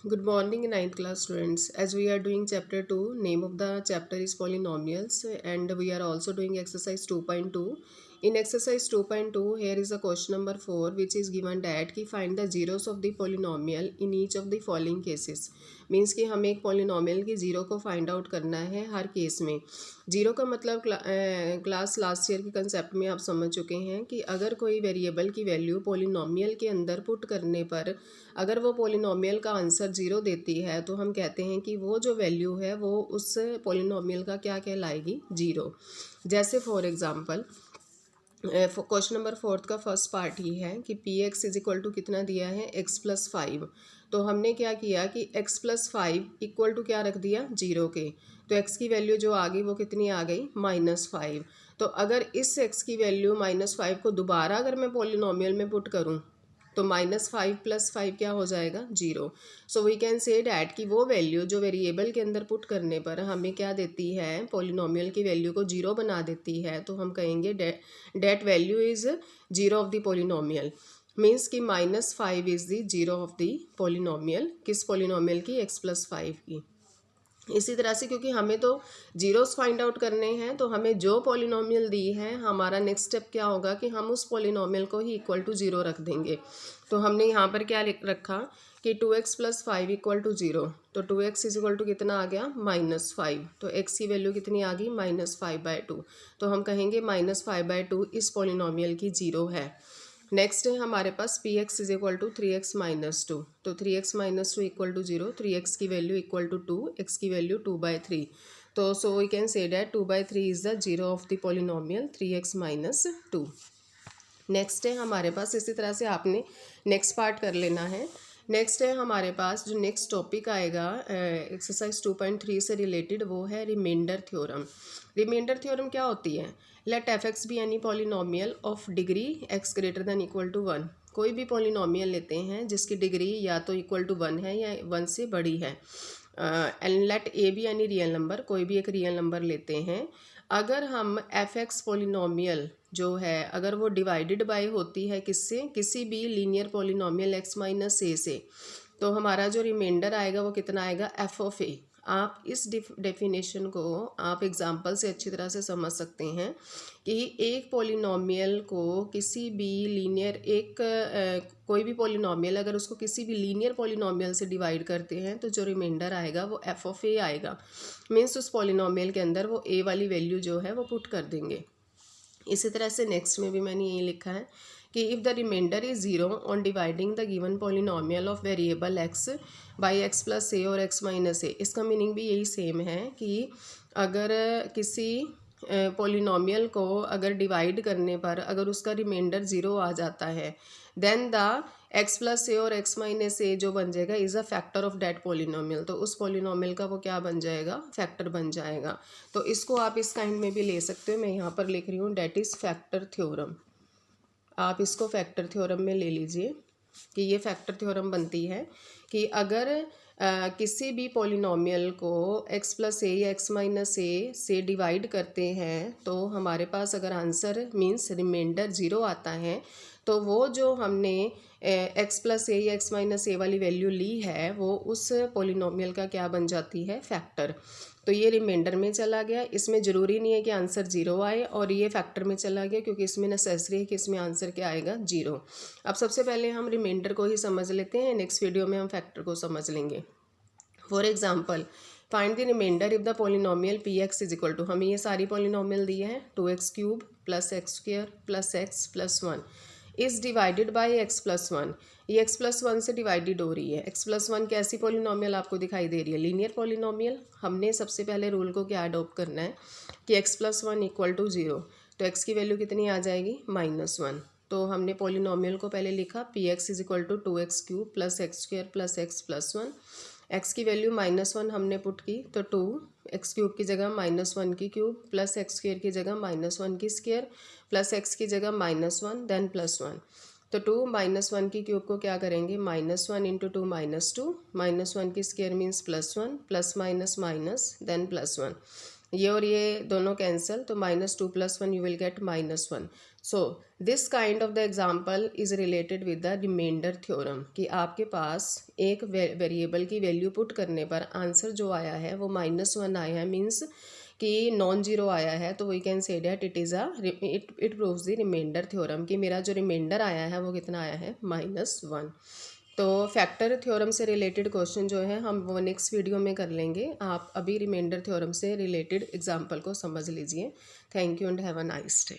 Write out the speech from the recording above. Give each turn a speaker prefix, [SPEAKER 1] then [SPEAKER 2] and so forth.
[SPEAKER 1] Good morning, ninth class students. As we are doing chapter 2, name of the chapter is polynomials, and we are also doing exercise 2.2. In exercise 2.2, here is a question number 4, which is given that कि find the zeros of the polynomial in each of the following cases. Means कि हमें एक polynomial की zero को find out करना है हर case में। Zero का मतलब क्लास लास्ट ईयर के कंसेप्ट में आप समझ चुके हैं कि अगर कोई वेरिएबल की वैल्यू पॉलिनोमियल के अंदर पुट करने पर अगर वो पॉलिनोमियल का आंसर ज़ीरो देती है तो हम कहते हैं कि वो जो वैल्यू है वो उस पॉलिनोमियल का क्या कहलाएगी, ज़ीरो। जैसे फॉर एग्ज़ाम्पल क्वेश्चन नंबर 4 का फर्स्ट पार्ट ही है कि P x is equal to कितना दिया है, x+5। तो हमने क्या किया कि x+5 इक्वल टू क्या रख दिया, जीरो के। तो x की वैल्यू जो आ गई वो कितनी आ गई, -5। तो अगर इस x की वैल्यू -5 को दोबारा अगर मैं पॉलिनोमियल में पुट करूं तो -5 + 5 क्या हो जाएगा, zero. So we can say that कि वो वैल्यू जो वेरिएबल के अंदर पुट करने पर हमें क्या देती है, पॉलिनोमियल की वैल्यू को जीरो बना देती है। तो हम कहेंगे that value is zero of the polynomial. Means कि -5 is the zero of the polynomial. किस पॉलिनोमियल की, x+5 की। इसी तरह से क्योंकि हमें तो जीरोस फाइंड आउट करने हैं तो हमें जो पॉलिनोमियल दी है हमारा नेक्स्ट स्टेप क्या होगा कि हम उस पॉलिनोमियल को ही इक्वल टू ज़ीरो रख देंगे। तो हमने यहाँ पर क्या रखा कि 2x + 5 = 0। तो 2x = कितना आ गया, -5। तो x की वैल्यू कितनी आ गई, -5/2। तो हम कहेंगे -5/2 इस पॉलिनोमियल की ज़ीरो है। नेक्स्ट है हमारे पास p x is equal to 3x - 2। तो 3x - 2 = 0। 3x की वैल्यू इक्वल टू 2, x की वैल्यू 2/3। तो so we can say that 2/3 is the zero of the polynomial 3x - 2। Next है हमारे पास, इसी तरह से आपने नेक्स्ट पार्ट कर लेना है। नेक्स्ट है हमारे पास जो नेक्स्ट टॉपिक आएगा एक्सरसाइज 2.3 से रिलेटेड, वो है रिमाइंडर थ्योरम। रिमाइंडर थ्योरम क्या होती है, let F X be any polynomial of degree x > 1। कोई भी पॉलिनोमियल लेते हैं जिसकी डिग्री या तो इक्वल टू 1 है या 1 से बड़ी है। And let A be any real number, कोई भी एक रियल नंबर लेते हैं। अगर हम एफ एक्स पॉलिनोमियल जो है अगर वो डिवाइडेड बाय होती है किससे, किसी भी लीनियर पॉलिनोमियल x - a से, तो हमारा जो रिमाइंडर आएगा वो कितना आएगा, f(a). आप इस डेफिनेशन को आप एग्जांपल से अच्छी तरह से समझ सकते हैं कि एक पॉलिनोमियल को किसी भी लीनियर कोई भी पॉलिनोमियल अगर उसको किसी भी लीनियर पॉलिनोमियल से डिवाइड करते हैं तो जो रिमाइंडर आएगा वो f(a) आएगा। मीन्स उस पॉलिनोमियल के अंदर वो a वाली वैल्यू जो है वो पुट कर देंगे। इसी तरह से नेक्स्ट में भी मैंने यही लिखा है कि if the remainder is zero on dividing the given polynomial of variable x by x + a और x - a। इसका मीनिंग भी यही सेम है कि अगर किसी पॉलिनोमियल को अगर डिवाइड करने पर अगर उसका रिमाइंडर ज़ीरो आ जाता है देन द x + a और x - a जो बन जाएगा is a factor of that polynomial. तो उस पॉलिनोमियल का वो क्या बन जाएगा, फैक्टर बन जाएगा। तो इसको आप इस काइंड में भी ले सकते हो। मैं यहाँ पर लिख रही हूँ डैट इज़ फैक्टर थ्योरम। आप इसको फैक्टर थ्योरम में ले लीजिए कि ये फैक्टर थ्योरम बनती है कि अगर किसी भी पॉलिनोमियल को x + a या x - a से डिवाइड करते हैं तो हमारे पास अगर आंसर मीन्स रिमाइंडर ज़ीरो आता है तो वो जो हमने x + a या x - a वाली वैल्यू ली है वो उस पॉलिनोमियल का क्या बन जाती है, फैक्टर। तो ये रिमाइंडर में चला गया। इसमें ज़रूरी नहीं है कि आंसर ज़ीरो आए, और ये फैक्टर में चला गया क्योंकि इसमें नेसेसरी है कि इसमें आंसर क्या आएगा, ज़ीरो। अब सबसे पहले हम रिमाइंडर को ही समझ लेते हैं, नेक्स्ट वीडियो में हम फैक्टर को समझ लेंगे। For example find the remainder if the polynomial P x is equal to, हमें ये सारी पॉलिनोमियल दी है 2x³ + x² + x + 1 is divided by x + 1। ये x + 1 से डिवाइडेड हो रही है। x + 1 कैसी पॉलिनोमियल आपको दिखाई दे रही है, लीनियर पॉलिनोमियल। हमने सबसे पहले रूल को क्या अडॉप्ट करना है कि x + 1 = 0। तो x की वैल्यू कितनी आ जाएगी, -1। तो हमने पॉलिनोमियल को पहले लिखा P x is equal to 2x³ + x² + x + 1। x की वैल्यू -1 हमने पुट की तो 2x³ की जगह -1 की क्यूब प्लस x² की जगह -1 की स्क्वायर प्लस x की जगह -1 देन +1। तो 2 -1 की क्यूब को क्या करेंगे, -1 × 2 -2, -1 की square means +1 plus minus minus then +1। ये और ये दोनों कैंसिल, तो -2 + 1 you will get -1। So this kind of the example is related with the remainder theorem कि आपके पास एक वेरिएबल की वैल्यू पुट करने पर आंसर जो आया है वो -1 आया है, मीन्स कि नॉन जीरो आया है, तो we can say that it is it proves the remainder theorem कि मेरा जो रिमाइंडर आया है वो कितना आया है -1। तो फैक्टर थ्योरम से रिलेटेड क्वेश्चन जो है हम वो नेक्स्ट वीडियो में कर लेंगे। आप अभी रिमाइंडर थ्योरम से रिलेटेड एग्जाम्पल को समझ लीजिए। Thank you and have a nice day.